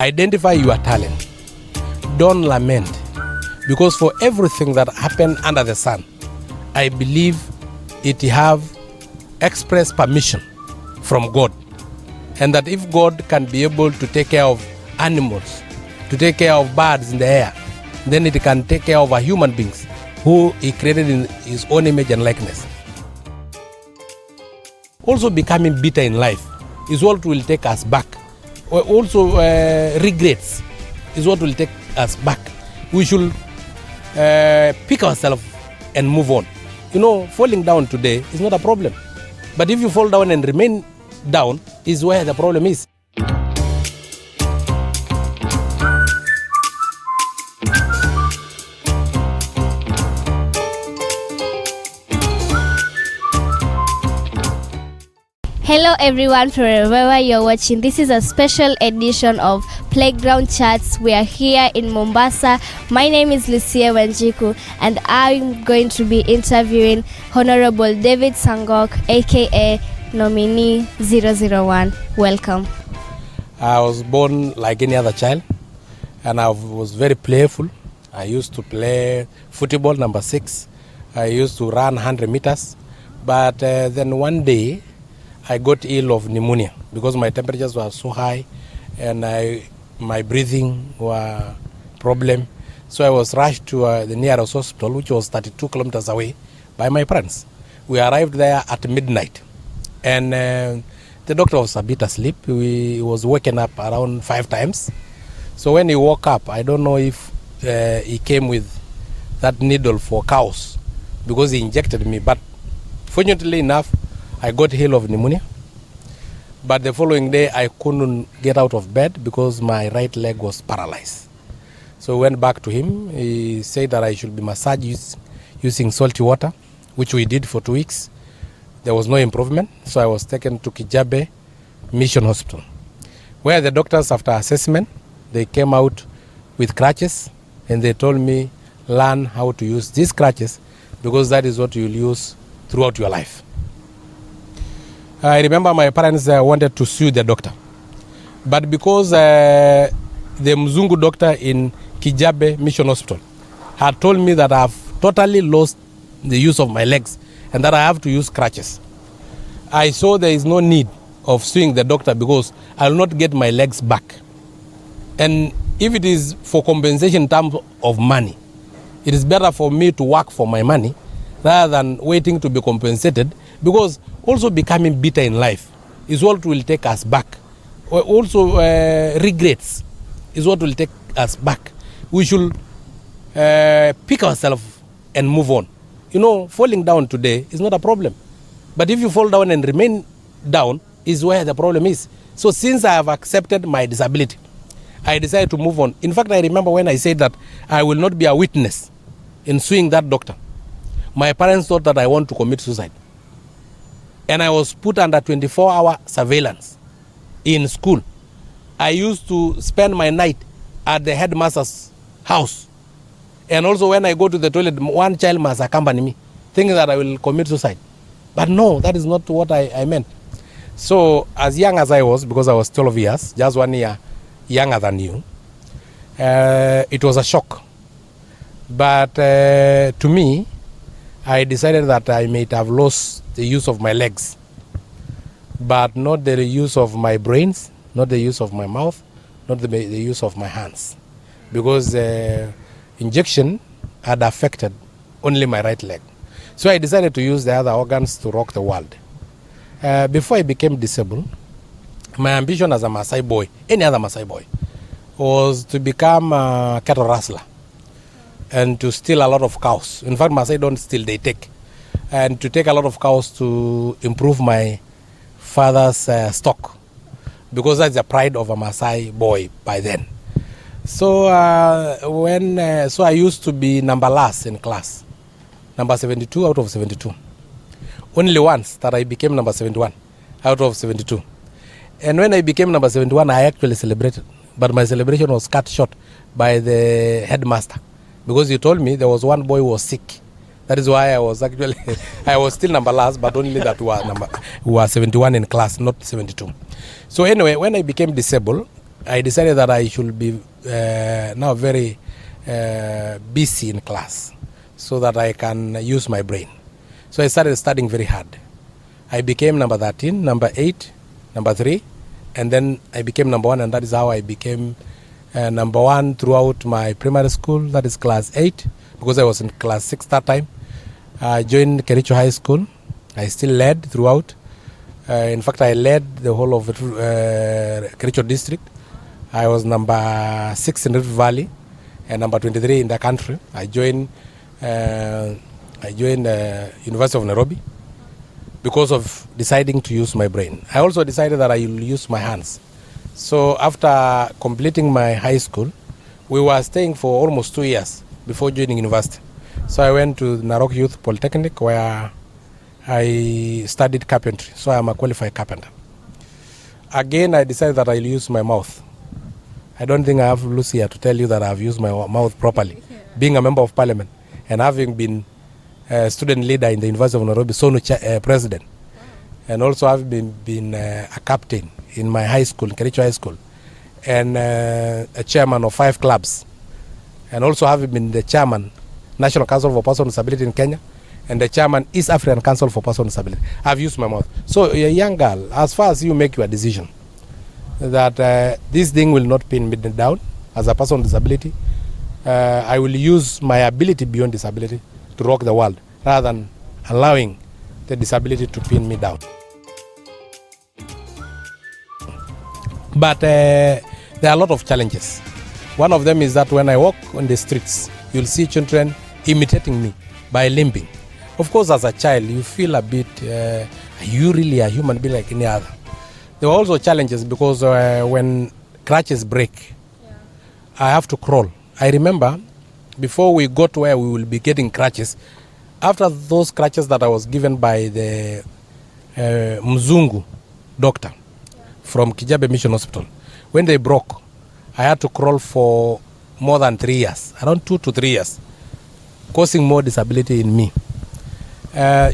Identify your talent. Don't lament. Because for everything that happened under the sun, I believe it have express permission from God. And that if God can be able to take care of animals, to take care of birds in the air, then it can take care of our human beings who He created in His own image and likeness. Also becoming bitter in life is what will take us back. Also regrets is what will take us back. We should pick ourselves and move on. You know, falling down today is not a problem. But if you fall down and remain down is where the problem is. Hello everyone from wherever you're watching. This is a special edition of Playground Chats. We are here in Mombasa. My name is Lucia Wanjiku and I'm going to be interviewing Honorable David Sankok, aka Nominee 001. Welcome. I was born like any other child and I was very playful. I used to play football, number 6. I used to run 100 meters. But then one day, I got ill of pneumonia because my temperatures were so high and my breathing were problem. So I was rushed to the nearest hospital, which was 32 kilometers away, by my parents. We arrived there at midnight and the doctor was a bit asleep. He was waking up around 5 times. So when he woke up, I don't know if he came with that needle for cows because he injected me. But fortunately enough, I got healed of pneumonia, but the following day I couldn't get out of bed because my right leg was paralyzed. So we went back to him. He said that I should be massaged using salty water, which we did for 2 weeks. There was no improvement, so I was taken to Kijabe Mission Hospital, where the doctors, after assessment, they came out with crutches and they told me, learn how to use these crutches because that is what you'll use throughout your life. I remember my parents wanted to sue the doctor. But because the Mzungu doctor in Kijabe Mission Hospital had told me that I've totally lost the use of my legs and that I have to use crutches, I saw there is no need of suing the doctor because I will not get my legs back. And if it is for compensation in terms of money, it is better for me to work for my money rather than waiting to be compensated, because also becoming bitter in life is what will take us back. Also regrets is what will take us back. We should pick ourselves and move on. You know, falling down today is not a problem. But if you fall down and remain down is where the problem is. So since I have accepted my disability, I decided to move on. In fact, I remember when I said that I will not be a witness in suing that doctor. My parents thought that I want to commit suicide. And I was put under 24-hour surveillance in school. I used to spend my night at the headmaster's house. And also when I go to the toilet, one child must accompany me, thinking that I will commit suicide. But no, that is not what I meant. So as young as I was, because I was 12 years, just 1 year younger than you, it was a shock. But to me, I decided that I may have lost the use of my legs, but not the use of my brains, not the use of my mouth, not the use of my hands, because the injection had affected only my right leg. So I decided to use the other organs to rock the world. Before I became disabled, my ambition as a Maasai boy, any other Maasai boy, was to become a cattle rustler and to steal a lot of cows. In fact, Maasai don't steal, they take. And to take a lot of cows to improve my father's stock, because that's the pride of a Maasai boy by then. So so I used to be number last in class, number 72 out of 72. Only once that I became number 71 out of 72. And when I became number 71, I actually celebrated. But my celebration was cut short by the headmaster, because he told me there was one boy who was sick. That is why I was actually, I was still number last, but only that we were 71 in class, not 72. So anyway, when I became disabled, I decided that I should be now very busy in class so that I can use my brain. So I started studying very hard. I became number 13, number 8, number 3, and then I became number 1, and that is how I became number 1 throughout my primary school, that is class 8, because I was in class 6 that time. I joined Kericho High School. I still led throughout. In fact, I led the whole of Kericho district. I was number 6 in Rift Valley and number 23 in the country. I joined University of Nairobi because of deciding to use my brain. I also decided that I will use my hands. So after completing my high school, we were staying for almost 2 years before joining university. So I went to Narok Youth Polytechnic where I studied carpentry. So I am a qualified carpenter. Again, I decided that I'll use my mouth. I don't think I have Lucy here to tell you that I've used my mouth properly. Being a member of parliament and having been a student leader in the University of Nairobi, SONU president, and also I've been a captain in my high school, Kericho High School, and a chairman of 5 clubs, and also having been the chairman, National Council for Persons with Disability in Kenya, and the chairman, East African Council for Persons with Disability. I've used my mouth. So a young girl, as far as you make your decision that this thing will not pin me down as a person with disability, I will use my ability beyond disability to rock the world rather than allowing the disability to pin me down. But there are a lot of challenges. One of them is that when I walk on the streets, you'll see children imitating me by limping. Of course, as a child, you feel a bit, are you really a human being like any other? There were also challenges because when crutches break, I have to crawl. I remember before we got where we will be getting crutches, after those crutches that I was given by the Mzungu doctor from Kijabe Mission Hospital, when they broke, I had to crawl for more than 3 years, around 2 to 3 years, causing more disability in me.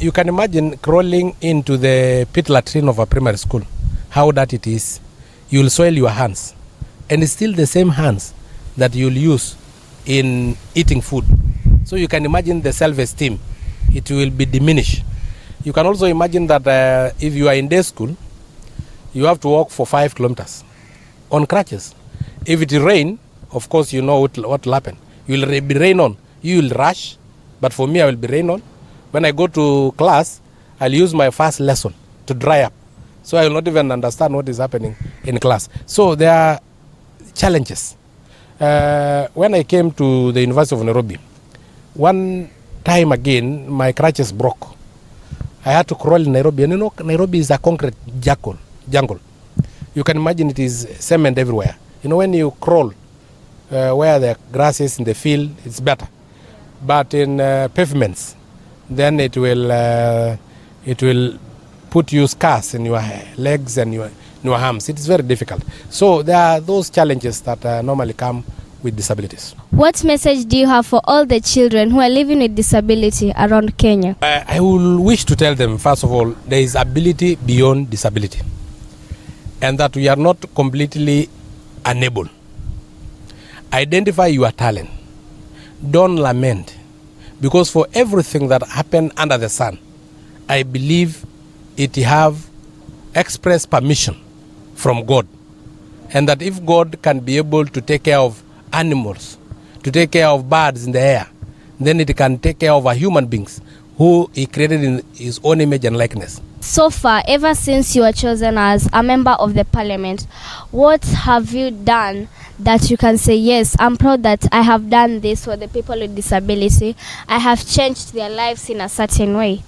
You can imagine crawling into the pit latrine of a primary school, how dirty it is. You'll soil your hands, and it's still the same hands that you'll use in eating food. So you can imagine the self-esteem, it will be diminished. You can also imagine that if you are in day school, you have to walk for 5 kilometers on crutches. If it rain, of course you know what will happen. You will be rain on, you will rush, but for me I will be rain on. When I go to class, I'll use my first lesson to dry up. So I will not even understand what is happening in class. So there are challenges. When I came to the University of Nairobi, one time again, my crutches broke. I had to crawl in Nairobi. And you know, Nairobi is a concrete jungle. You can imagine it is cement everywhere. You know, when you crawl where the grass is in the field, it's better. But in pavements, then it will put you scars in your legs and your arms. It is very difficult. So there are those challenges that normally come with disabilities. What message do you have for all the children who are living with disability around Kenya? I will wish to tell them, first of all, there is ability beyond disability, and that we are not completely unable. Identify your talent. Don't lament, because for everything that happened under the sun, I believe it have express permission from God, and that if God can be able to take care of animals, to take care of birds in the air, then it can take care of our human beings who he created in his own image and likeness. So far, ever since you were chosen as a member of the parliament, what have you done that you can say, yes, I'm proud that I have done this for the people with disability. I have changed their lives in a certain way?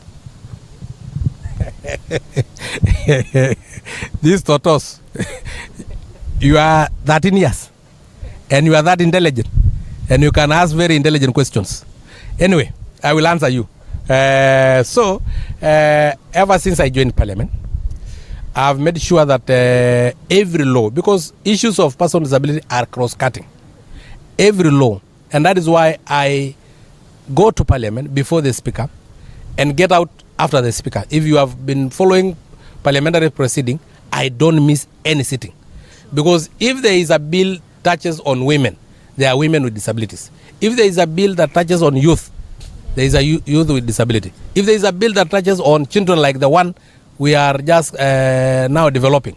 This tortoise, you are 13 years and you are that intelligent and you can ask very intelligent questions. Anyway, I will answer you. So ever since I joined parliament, I've made sure that every law, because issues of person with disability are cross-cutting, every law, and that is why I go to parliament before the speaker and get out after the speaker. If you have been following parliamentary proceeding, I don't miss any sitting, Because if there is a bill touches on women, there are women with disabilities. If there is a bill that touches on youth, there is a youth with disability. If there is a bill that touches on children like the one we are just now developing,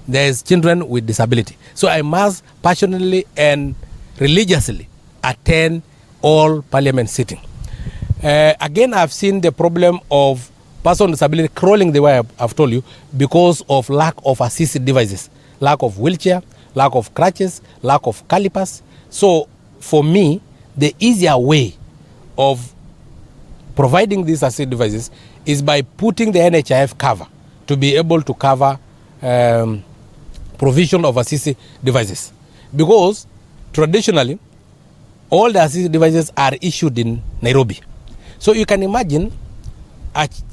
there is children with disability. So I must passionately and religiously attend all parliament sitting. Again, I've seen the problem of person with disability crawling the way I've told you because of lack of assistive devices, lack of wheelchair, lack of crutches, lack of calipers. So for me, the easier way of providing these assistive devices is by putting the NHIF cover to be able to cover provision of assistive devices. Because traditionally, all the assistive devices are issued in Nairobi. So you can imagine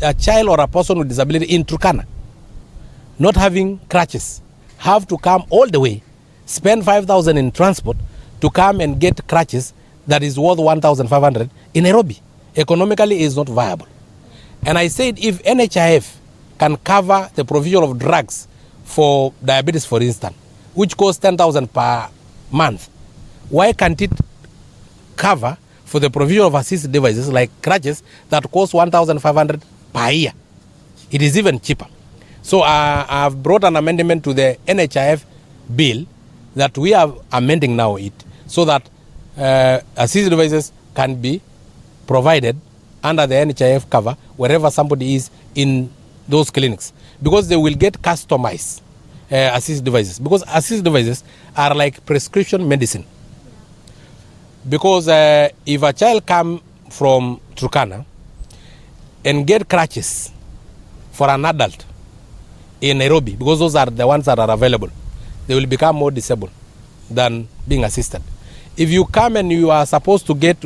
a child or a person with disability in Turkana not having crutches, have to come all the way, spend 5,000 in transport to come and get crutches that is worth 1,500 in Nairobi. Economically is not viable. And I said if NHIF can cover the provision of drugs for diabetes, for instance, which costs 10,000 per month, why can't it cover for the provision of assistive devices like crutches that cost 1,500 per year? It is even cheaper. So I've brought an amendment to the NHIF bill that we are amending now it so that assistive devices can be provided under the NHIF cover wherever somebody is in those clinics, because they will get customized assistive devices, because assistive devices are like prescription medicine. Because if a child come from Turkana and get crutches for an adult in Nairobi, because those are the ones that are available, they will become more disabled than being assisted. If you come and you are supposed to get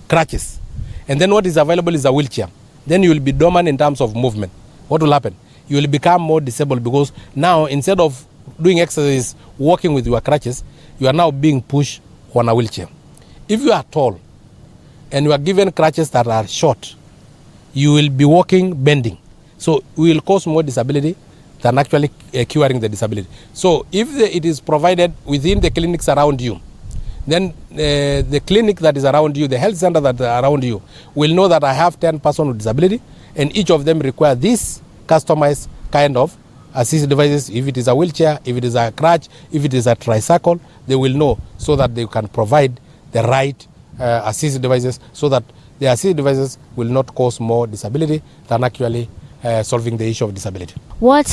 crutches, and then what is available is a wheelchair, then you will be dormant in terms of movement. What will happen? You will become more disabled, because now instead of doing exercise, walking with your crutches, you are now being pushed on a wheelchair. If you are tall and you are given crutches that are short, you will be walking bending. So we will cause more disability than actually curing the disability. So if it is provided within the clinics around you, then the clinic that is around you, the health center that is around you, will know that I have 10 persons with disability, and each of them require this customized kind of assistive devices. If it is a wheelchair, if it is a crutch, if it is a tricycle, they will know, so that they can provide the right assistive devices, so that the assistive devices will not cause more disability than actually solving the issue of disability. What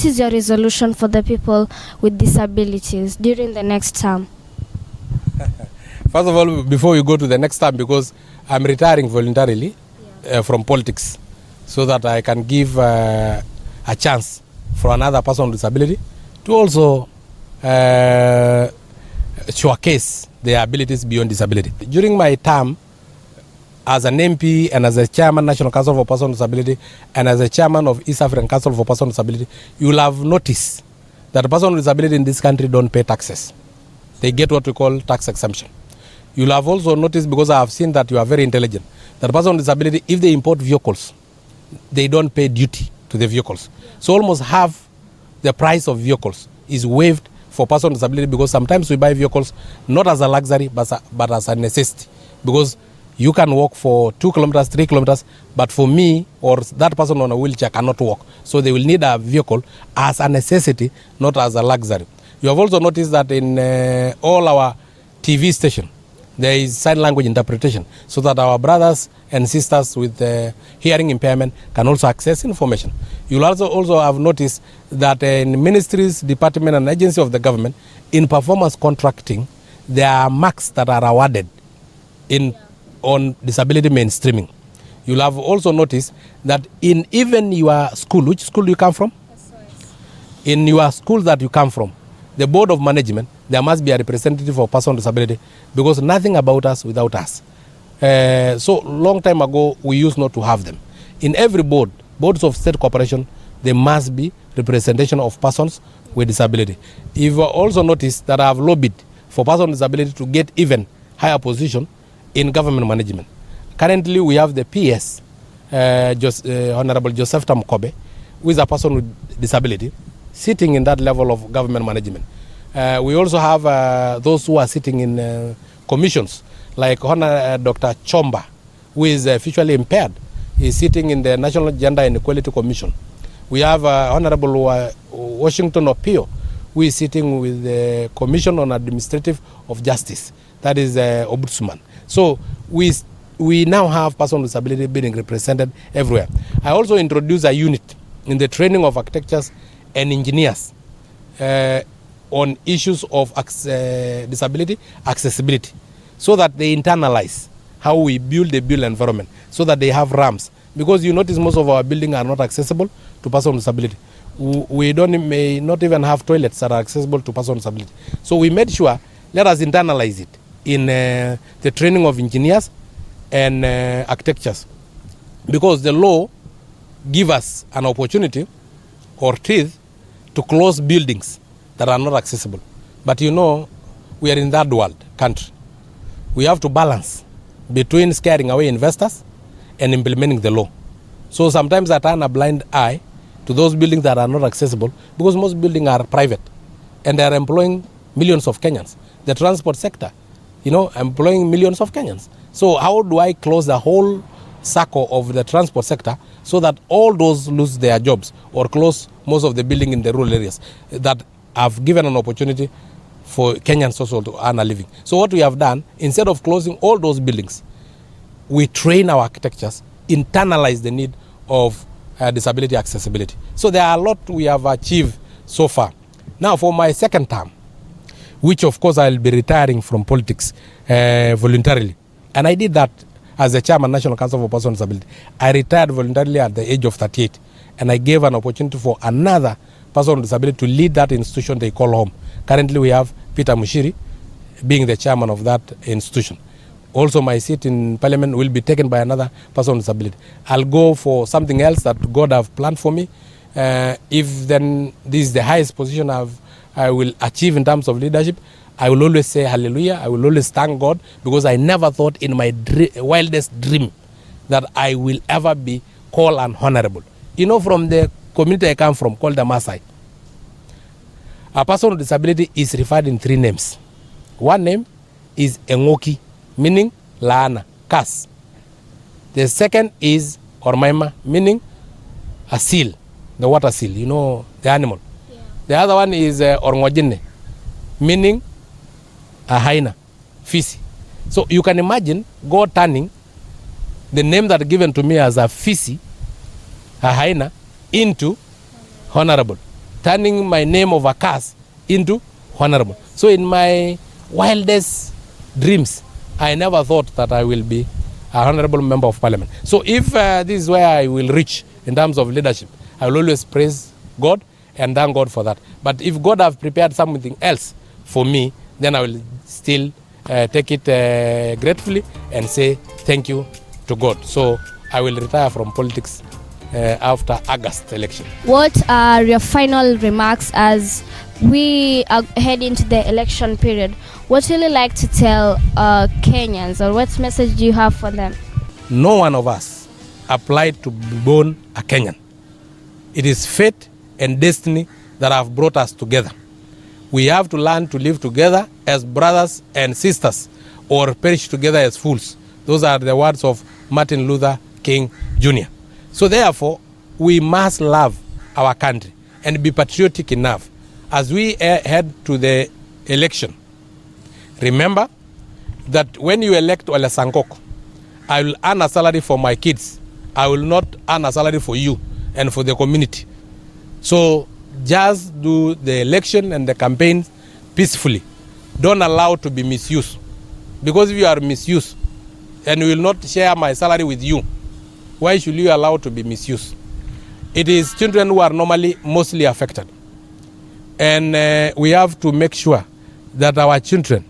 is your resolution for the people with disabilities during the next term? First of all, before we go to the next term, because I'm retiring voluntarily from politics, so that I can give a chance for another person with disability to also showcase their abilities beyond disability. During my term as an MP and as a chairman National Council for Persons with Disability and as a chairman of East African Council for Persons with Disability, you will have noticed that persons with disability in this country don't pay taxes. They get what we call tax exemption. You'll have also noticed, because I have seen that you are very intelligent, that persons with disability, if they import vehicles, they don't pay duty to the vehicles. So almost half the price of vehicles is waived for persons with disability, because sometimes we buy vehicles not as a luxury but as a necessity, because you can walk for 2 kilometers, 3 kilometers, but for me or that person on a wheelchair cannot walk. So they will need a vehicle as a necessity, not as a luxury. You have also noticed that in all our TV stations, there is sign language interpretation, so that our brothers and sisters with hearing impairment can also access information. You'll also have noticed that in ministries, department and agency of the government, in performance contracting, there are marks that are awarded on disability mainstreaming. You'll have also noticed that in even your school, which school you come from? In your school that you come from, the board of management, there must be a representative for person with disability, because nothing about us without us. So long time ago, we used not to have them. In every boards of state corporation, there must be representation of persons with disability. You've also noticed that I have lobbied for persons with disability to get even higher position in government management. Currently, we have the PS, Honorable Joseph Tamkobe, who is a person with disability. sitting in that level of government management. We also have those who are sitting in commissions, like Dr. Chomba, who is visually impaired. He's sitting in the National Gender and Equality Commission. We have Honorable Washington Opio, who is sitting with the Commission on Administrative of Justice. That is Ombudsman. So we now have persons with disability being represented everywhere. I also introduced a unit in the training of architects and engineers on issues of disability accessibility, so that they internalize how we build the built environment, so that they have ramps. Because you notice most of our buildings are not accessible to persons with disability. We may not even have toilets that are accessible to persons with disability. So we made sure, let us internalize it in the training of engineers and architects. Because the law gives us an opportunity or teeth to close buildings that are not accessible. But you know, we are in that world country. We have to balance between scaring away investors and implementing the law. So sometimes I turn a blind eye to those buildings that are not accessible, because most buildings are private and they are employing millions of Kenyans. The transport sector, employing millions of Kenyans. So how do I close the whole circle of the transport sector so that all those lose their jobs, or close most of the building in the rural areas that have given an opportunity for Kenyans also to earn a living? So what we have done, instead of closing all those buildings, we train our architects, internalize the need of disability accessibility. So there are a lot we have achieved so far. Now for my second term, which of course I'll be retiring from politics voluntarily. And I did that as the chairman, National Council for Persons with Disability. I retired voluntarily at the age of 38. And I gave an opportunity for another person with disability to lead that institution they call home. Currently we have Peter Mushiri being the chairman of that institution. Also my seat in parliament will be taken by another person with disability. I'll go for something else that God have planned for me. If then this is the highest position I will achieve in terms of leadership, I will always say hallelujah. I will always thank God, because I never thought in my wildest dream that I will ever be called an honorable. From the community I come from, called the Maasai, a person with disability is referred in 3 names. One name is Engoki, meaning laana, curse. The second is Ormaima, meaning a seal, the water seal, the animal. Yeah. The other one is Orngojine, meaning a hyena, fisi. So you can imagine God turning the name that given to me as a fisi, a hyena, into honorable, turning my name of a curse into honorable. So in my wildest dreams, I never thought that I will be a honorable member of parliament. So if this is where I will reach in terms of leadership, I will always praise God and thank God for that. But if God have prepared something else for me, then I will still take it gratefully and say thank you to God. So I will retire from politics after August election. What are your final remarks as we are heading into the election period? What would you like to tell Kenyans, or what message do you have for them? No one of us applied to be born a Kenyan. It is fate and destiny that have brought us together. We have to learn to live together as brothers and sisters, or perish together as fools. Those are the words of Martin Luther King Jr. So therefore, we must love our country and be patriotic enough as we head to the election. Remember that when you elect Ole Sankok, I will earn a salary for my kids. I will not earn a salary for you and for the community. So just do the election and the campaign peacefully. Don't allow to be misused. Because if you are misused and will not share my salary with you, why should you allow to be misused? It is children who are normally mostly affected. And we have to make sure that our children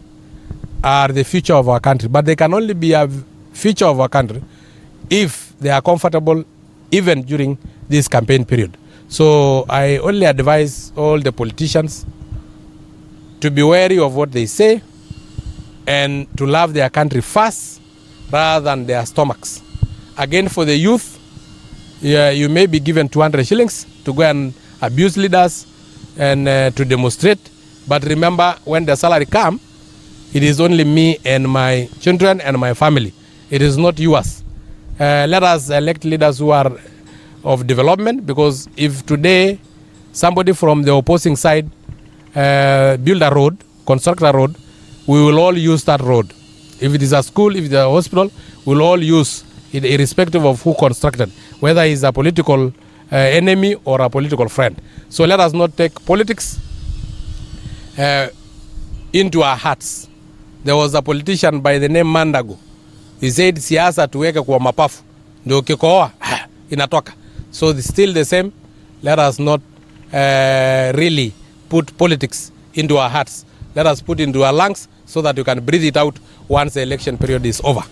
are the future of our country. But they can only be a future of our country if they are comfortable even during this campaign period. So I only advise all the politicians to be wary of what they say and to love their country first rather than their stomachs. Again, for the youth, you may be given 200 shillings to go and abuse leaders, and to demonstrate. But remember, when the salary come, it is only me and my children and my family. It is not yours. Let us elect leaders who are of development, because if today somebody from the opposing side build a road, construct a road, we will all use that road. If it is a school, if it is a hospital, we will all use it, irrespective of who constructed, whether he's a political enemy or a political friend. So let us not take politics into our hearts. There was a politician by the name Mandago. He said siasa tuweke kwa mapafu ndio kikoa inatoka. So it's still the same. Let us not really put politics into our hearts. Let us put into our lungs so that we can breathe it out once the election period is over.